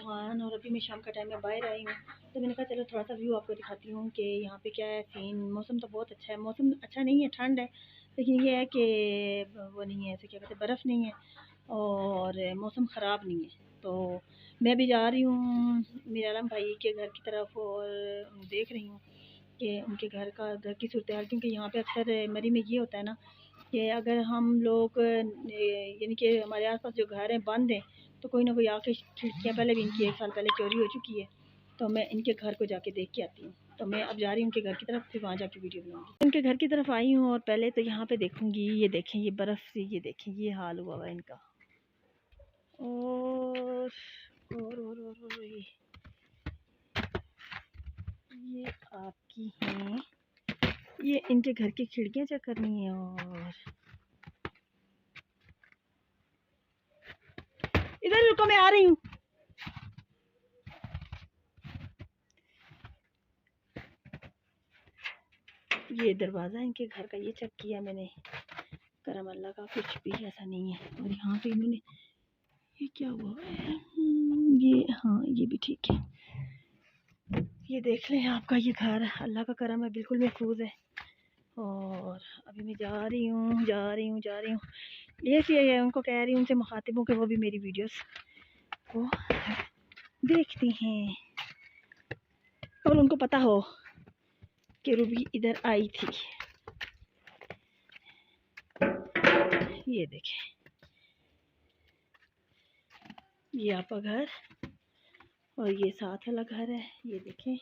रिजवान और अभी मैं शाम का टाइम में बाहर आई हूँ, तो मैंने कहा चलो थोड़ा सा व्यू आपको दिखाती हूँ कि यहाँ पे क्या है सीन। मौसम तो बहुत अच्छा है, मौसम अच्छा नहीं है, ठंड है, लेकिन ये है कि वो नहीं है, ऐसे क्या कहते हैं, बर्फ़ नहीं है और मौसम ख़राब नहीं है। तो मैं भी जा रही हूँ मेरे आलम भाई के घर की तरफ और देख रही हूँ कि उनके घर की सूरत हाल, क्योंकि यहाँ पे अक्सर मरी में ये होता है ना कि अगर हम लोग यानी कि हमारे आसपास जो घर हैं बंद हैं, तो कोई ना कोई आके खिड़कियाँ, पहले भी इनकी 1 साल पहले चोरी हो चुकी है, तो मैं इनके घर को जाके देख के आती हूँ। तो मैं अब जा रही हूँ उनके घर की तरफ, फिर वहाँ जाके वीडियो बनाऊँगी। उनके घर की तरफ आई हूँ और पहले तो यहाँ पे देखूँगी, ये देखें, ये बर्फ़ से, ये देखें, ये हाल हुआ हुआ है इनका। और ये आपकी हैं, ये इनके घर की खिड़कियाँ चेक करनी है। और इधर रुको, मैं आ रही हूँ। ये दरवाज़ा इनके घर का ये चेक किया मैंने, करम अल्लाह का कुछ भी ऐसा नहीं है। और यहाँ पे इन्होंने ये क्या हुआ है, ये हाँ ये भी ठीक है। ये देख लें, आपका ये घर अल्लाह का करम है, बिल्कुल महफूज है। और अभी मैं जा रही हूँ ये इसलिए उनको कह रही हूँ, उनसे मुखातिब हूँ कि वो भी मेरी वीडियोस को देखती हैं और उनको पता हो कि रूबी इधर आई थी। ये देखें, ये आपका घर और ये साथ वाला घर है, ये देखें।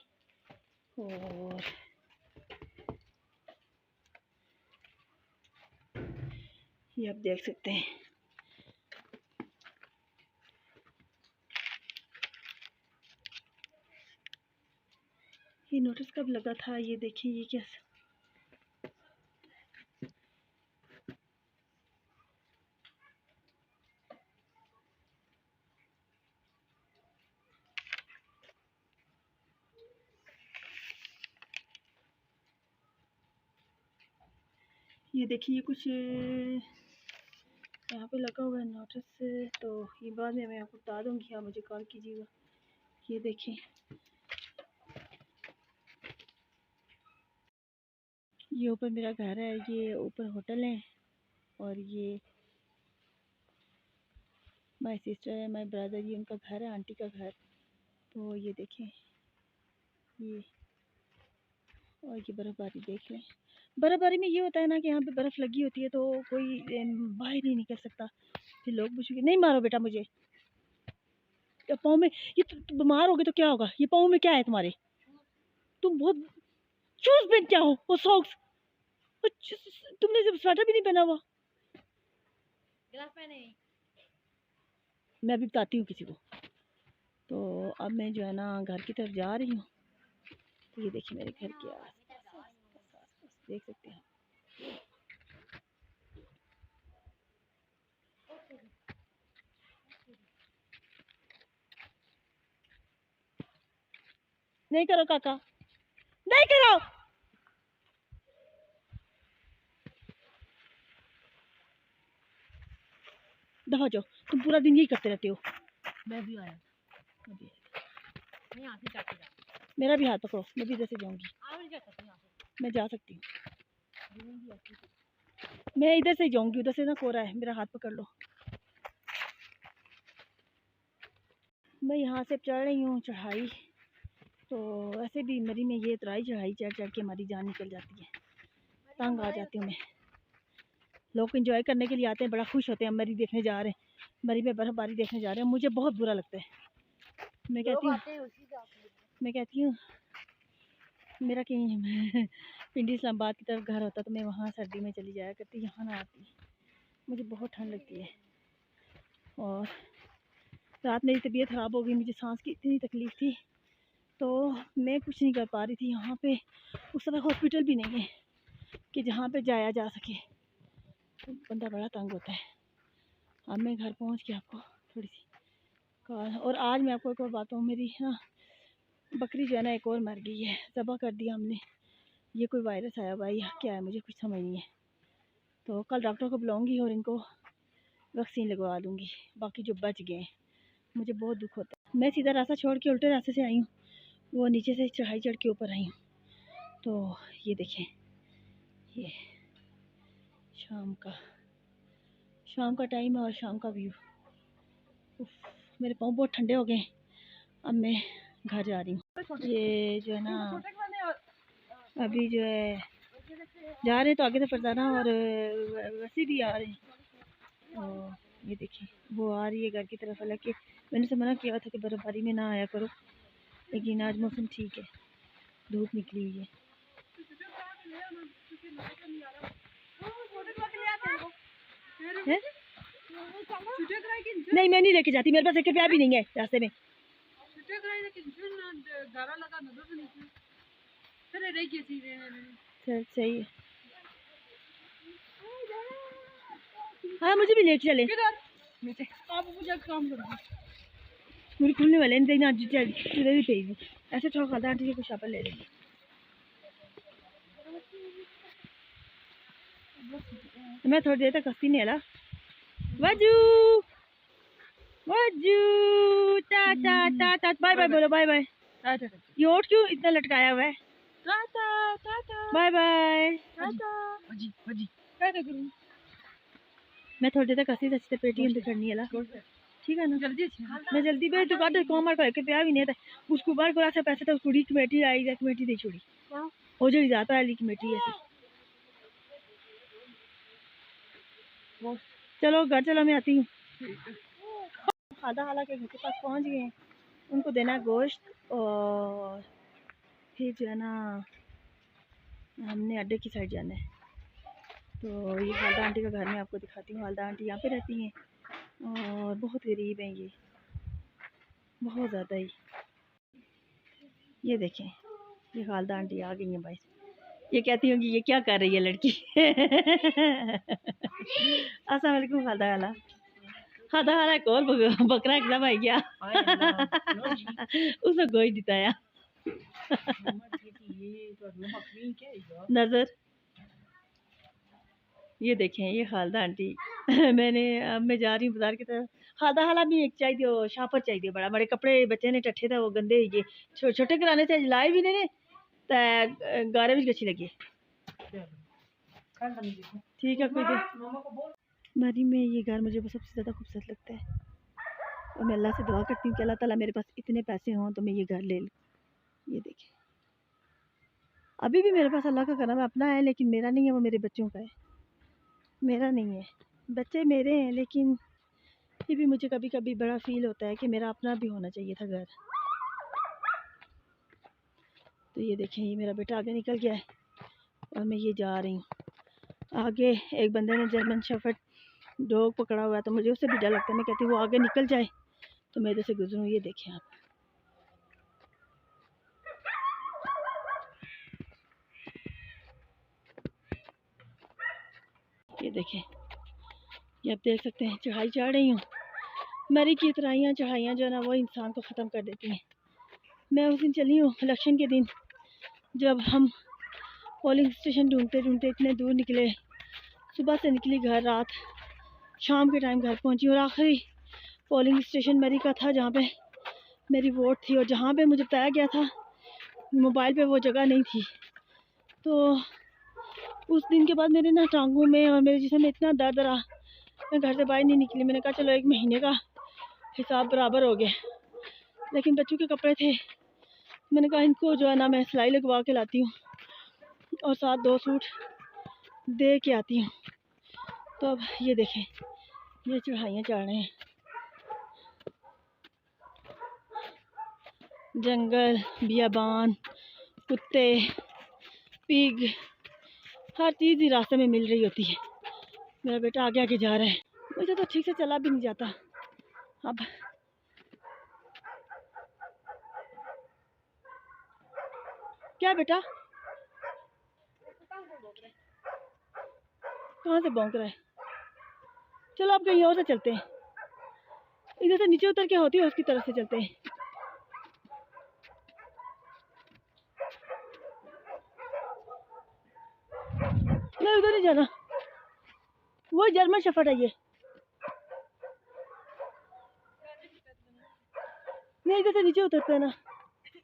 और ये आप देख सकते हैं, ये नोटिस कब लगा था, ये देखें, ये क्या, ये देखिए, ये कुछ यहाँ पे लगा हुआ है नोटिस। तो ये बाद में मैं आपको बता दूँगी, आप मुझे कॉल कीजिएगा। ये देखें, ये ऊपर मेरा घर है, ये ऊपर होटल है और ये माय सिस्टर है, माय ब्रदर, ये उनका घर है, आंटी का घर। तो ये देखें, ये और ये बर्फ़बारी देख लें। बर्फ़बारी में ये होता है ना कि यहाँ पे बर्फ़ लगी होती है तो कोई बाहर नहीं निकल सकता। फिर लोग पूछेंगे, नहीं मारो बेटा मुझे, पाँव में, ये तुम बीमार हो गए तो क्या होगा, ये पाँव में क्या है तुम्हारे, तुम बहुत शूज पहन क्या हो, वो सॉक्स, तुमने जब स्वेटर भी नहीं पहना हुआ। मैं अभी बताती हूँ किसी को। तो अब मैं जो है ना घर की तरफ जा रही हूँ। तो ये देखिए मेरे घर के आस देख सकते हैं। नहीं करो काका, नहीं करो, दफा जाओ, तुम पूरा दिन यही करते रहते हो। मैं भी आया, मेरा भी हाथ पकड़ो, मैं भी इधर से जाऊंगी। मैं जा सकती हूँ, मैं इधर से जाऊंगी, उधर से ना कोरा है, मेरा हाथ पकड़ लो। मैं यहाँ से चढ़ रही हूँ चढ़ाई। तो वैसे भी मरी में ये इतराई चढ़ाई चढ़ चढ़ के हमारी जान निकल जाती है, तंग आ जाती हूँ मैं। लोग एंजॉय करने के लिए आते हैं, बड़ा खुश होते हैं, मरी देखने जा रहे हैं, मरी में बर्फ़बारी देखने जा रहे हैं। मुझे बहुत बुरा लगता है। मैं कहती हूँ मेरा कहीं पिंडी इस्लामाबाद की तरफ घर होता तो मैं वहाँ सर्दी में चली जाया करती, यहाँ ना आती। मुझे बहुत ठंड लगती है और रात मेरी तबीयत ख़राब हो गई, मुझे सांस की इतनी तकलीफ़ थी तो मैं कुछ नहीं कर पा रही थी। यहाँ पे उस तरह हॉस्पिटल भी नहीं है कि जहाँ पे जाया जा सके, तो बंदा बड़ा तंग होता है। अब मैं घर पहुँच के आपको थोड़ी सी कॉल। और आज मैं आपको एक और बात हूँ, मेरी ना बकरी जो है ना एक और मर गई है, ज़बह कर दिया हमने। ये कोई वायरस आया हुआ है या क्या है, मुझे कुछ समझ नहीं है। तो कल डॉक्टर को बुलाऊंगी और इनको वैक्सीन लगवा दूंगी, बाकी जो बच गए। मुझे बहुत दुख होता है। मैं सीधा रास्ता छोड़ के उल्टे रास्ते से आई हूँ, वो नीचे से चढ़ाई चढ़ के ऊपर आई हूँ। तो ये देखें, ये शाम का टाइम है और शाम का व्यू। मेरे पाँव बहुत ठंडे हो गए। अब मैं घर जा रही हूँ। ये जो है ना, अभी जो है जा रहे हैं तो आगे से फरजाना और वैसे भी आ रहे हैं। तो ये देखिए वो आ रही है घर की तरफ। हालांकि मैंने से मना किया था कि बर्फ़बारी में ना आया करो, लेकिन आज मौसम ठीक है, धूप निकली हुई है। नहीं मैं नहीं लेके जाती, मेरे पास 1 रुपया भी नहीं है रास्ते में। सही है। हाँ मुझे भी लेके चले। आप मुझे काम करो, मुझे खुलने वाले नहीं ना चले भी पेगी ऐसे थोड़ा खाता आंटी जी कुछ ले लेंगे। मैं थोड़ी देर तक हंसती नहीं हला। वजू वजू टा टा टा टा बाय बाय बोलो, बाय बाय। ये ओट क्यों इतना लटकाया हुआ है? टाटा टाटा बाय बाय वजी वजी क्या करूं मैं थोड़ी देर तक हंसी सच्ची पेटी अंदर करनी है ला, ठीक है ना? जल्दी मैं जल्दी पे तो काटे कोमर को के प्यार भी नहीं था उसको बार को से पैसे तो कुड़ी कमेटी आई जा कमेटी दे छोड़ी हो जो जाता है कमेटी ऐसे। चलो घर चलो, मैं आती हूँ। खादा हाला के घर के पास पहुँच गए हैं, उनको देना गोश्त और फिर जो है ना हमने अड्डे की साइड जाना है। तो ये हालदा आंटी का घर मैं आपको दिखाती हूँ। हालदा आंटी यहाँ पे रहती हैं और बहुत गरीब हैं ये, बहुत ज़्यादा ही। ये देखें ये हालदा आंटी आ गई हैं भाई। ये कहती होंगी ये क्या कर रही है लड़की। अस्सलाम वालेकुम खादा वाला खादा वाला एक और बकरा एकदम आई गया। उसने गोई दिताया नजर। ये देखें ये खालदा आंटी। अब मैं जा रही हूँ बाजार की तरफ। खादा हाला भी एक चाहिए, शापर चाहिए बड़ा, बड़े कपड़े बच्चे ने टट्ठे था वो गंदे हुए छोटे कराने से लाए भी नहीं गारे भी अच्छी लगी। ठीक है कोई बारी में ये घर मुझे सबसे ज़्यादा खूबसूरत लगता है और मैं अल्लाह से दुआ करती हूँ कि अल्लाह ताला मेरे पास इतने पैसे हों तो मैं ये घर ले लूँ। ये देखें अभी भी मेरे पास अल्लाह का करम अपना है, लेकिन मेरा नहीं है, वो मेरे बच्चों का है, मेरा नहीं है। बच्चे मेरे हैं लेकिन फिर भी मुझे कभी कभी बड़ा फील होता है कि मेरा अपना भी होना चाहिए था घर। तो ये देखें ये मेरा बेटा आगे निकल गया है और मैं ये जा रही हूँ। आगे एक बंदे ने जर्मन शेफर्ड डॉग पकड़ा हुआ है तो मुझे उससे भी डर लगता है। मैं कहती हूँ वो आगे निकल जाए तो मैं इधर से गुजरूँ। ये देखें आप, ये देखें, ये आप देख सकते हैं चढ़ाई चढ़ रही हूँ। मरी की उतराइयाँ चढ़ाइयाँ जो है ना वो इंसान को ख़त्म कर देती हैं। मैं उस दिन चली हूँ इलेक्शन के दिन, जब हम पोलिंग स्टेशन ढूंढते ढूंढते इतने दूर निकले, सुबह से निकली घर, रात शाम के टाइम घर पहुँची और आखिरी पोलिंग स्टेशन मरी का था जहाँ पे मेरी वोट थी और जहाँ पे मुझे बताया गया था मोबाइल पे वो जगह नहीं थी। तो उस दिन के बाद मेरे ना टांगों में और मेरे जिस्म में इतना दर्द रहा, मैं घर से बाहर नहीं निकली। मैंने कहा चलो 1 महीने का हिसाब बराबर हो गया, लेकिन बच्चों के कपड़े थे, मैंने कहा इनको जो है ना मैं सिलाई लगवा के लाती हूँ और साथ 2 सूट दे के आती हूँ। तो अब ये देखें ये चढ़ाइयाँ चढ़ रहे हैं, जंगल, बियाबान, कुत्ते, पिग, हर चीज़ ही रास्ते में मिल रही होती है। मेरा बेटा आगे आगे जा रहा है, मुझे तो ठीक से चला भी नहीं जाता। अब क्या बेटा कहाँ से भौंक रहा है? चलो आप कहीं और से चलते हैं, इधर से नीचे उतर के होती है उसकी तरफ से चलते हैं। नहीं उधर नहीं जाना, वो जर्मन शेफर्ड है ये। नहीं इधर से नीचे उतरते हैं ना,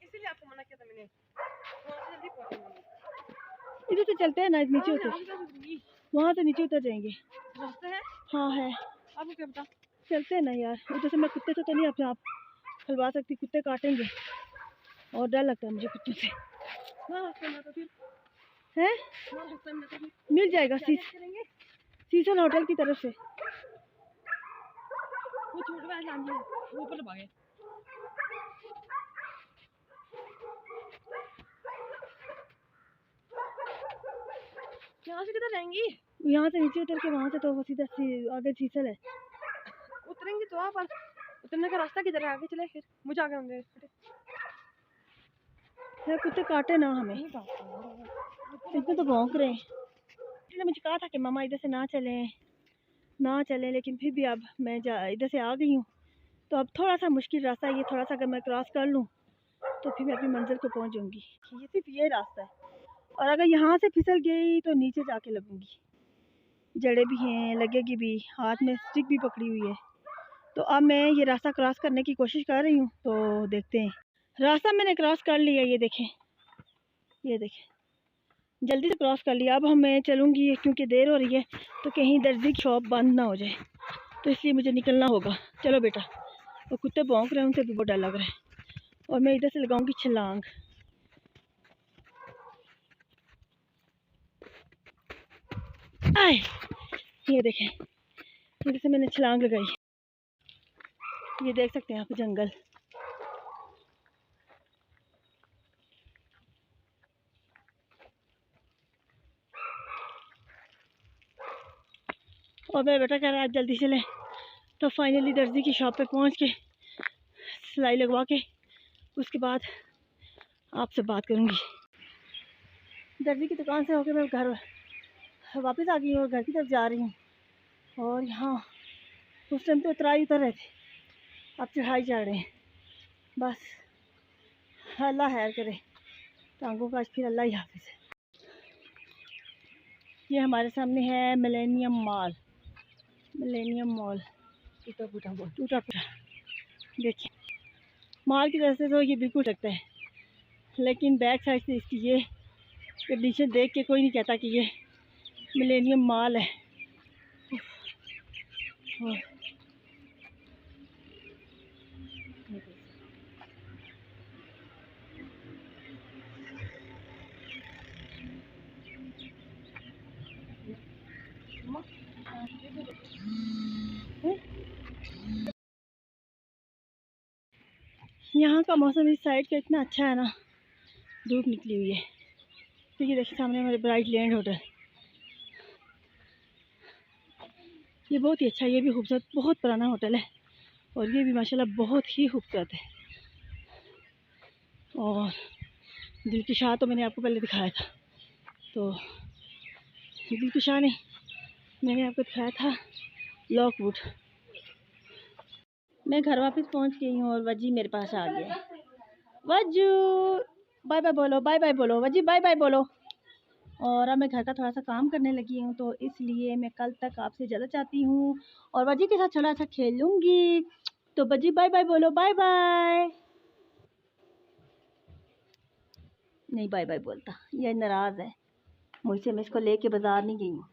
इसीलिए आपको मना किया था मैंने। वहाँ से जल्दी पहुँचेंगे। इधर से चलते हैं ना, नीचे उतर, वहाँ से नीचे उतर जाएंगे। रास्ता है? हाँ है। आपको क्या पता? चलते हैं ना यार, उधर से मैं कुत्ते से तो नहीं अपने आप खिलवा सकती, कुत्ते काटेंगे और डर लगता है मुझे कुत्तों से। है मिल जाएगा सीसन होटल की तरफ से। वो छोटे वाले आंटी है, वो ऊपर भागे। यहाँ से किधर जाएंगी? यहाँ से नीचे उतर के वहाँ से तो वो सीधा आगे सीसल है। उतरेंगे तो आप, पर उतरने का रास्ता किधर है? आगे चले फिर, मुझे आगे होंगे यार कुत्ते काटे ना हमें, इसमें तो भौंक रहे हैं। इसने मुझे कहा था कि मामा इधर से ना चलें, लेकिन फिर भी अब मैं इधर से आ गई हूँ, तो अब थोड़ा सा मुश्किल रास्ता है ये, थोड़ा सा अगर मैं क्रॉस कर लूँ तो फिर मैं अपनी मंजिल को पहुँच जाऊँगी। ये सिर्फ ये रास्ता है, और अगर यहाँ से फिसल गई तो नीचे जाके लगूंगी, जड़े भी हैं, लगेगी भी, हाथ में स्टिक भी पकड़ी हुई है। तो अब मैं ये रास्ता क्रॉस करने की कोशिश कर रही हूँ, तो देखते हैं। रास्ता मैंने क्रॉस कर लिया, ये देखें जल्दी से क्रॉस कर लिया। अब मैं चलूँगी क्योंकि देर हो रही है, तो कहीं दर्जी की शॉप बंद ना हो जाए, तो इसलिए मुझे निकलना होगा। चलो बेटा, और कुत्ते भौंक रहे हैं, उनसे भी बहुत डर लग रहा है। और मैं इधर से लगाऊंगी छलांग। आए, ये देखें, इधर से मैंने छलांग लगाई। ये देख सकते हैं आप जंगल। और मेरा बेटा कह रहा है आप जल्दी चलें, तो फाइनली दर्जी की शॉप पे पहुंच के सिलाई लगवा के उसके बाद आपसे बात करूंगी। दर्जी की दुकान से होकर मैं घर वापस आ गई हूँ और घर की तरफ जा रही हूँ। और यहाँ उस टाइम तो उतराई उतर रहे थे, अब चढ़ाई चढ़ रहे हैं। बस अल्लाह खैर करे, टांगों का आज फिर अल्लाह ही हाफिज़ है। ये हमारे सामने है मिलेनियम मॉल, टूटा फूटा। देखिए मॉल की तरह से तो ये बिल्कुल लगता है, लेकिन बैक साइड से इसकी ये कंडीशन देख के कोई नहीं कहता कि ये मिलेनियम मॉल है। यहाँ का मौसम इस साइड का इतना अच्छा है ना, धूप निकली हुई है। तो ये देखिए सामने हमारे ब्राइट लैंड होटल, ये बहुत ही अच्छा, ये भी खूबसूरत, बहुत पुराना होटल है और ये भी माशाल्लाह बहुत ही खूबसूरत है। और दिलकुशा तो मैंने आपको पहले दिखाया था, तो दिलकुशा नहीं, मैंने आपको दिखाया था लॉकवुड। मैं घर वापस पहुंच गई हूँ और वजी मेरे पास आ गया। वजू बाय बाय बोलो, बाय बाय बोलो वजी, बाय बाय बोलो। और अब मैं घर का थोड़ा सा काम करने लगी हूँ, तो इसलिए मैं कल तक आपसे ज़्यादा चाहती हूँ और वजी के साथ थोड़ा सा खेलूँगी। तो वजी बाय बाय बोलो, बाय बाय। नहीं बाय बाय बोलता, ये नाराज़ है मुझसे, मैं इसको लेके बाज़ार नहीं गई हूँ।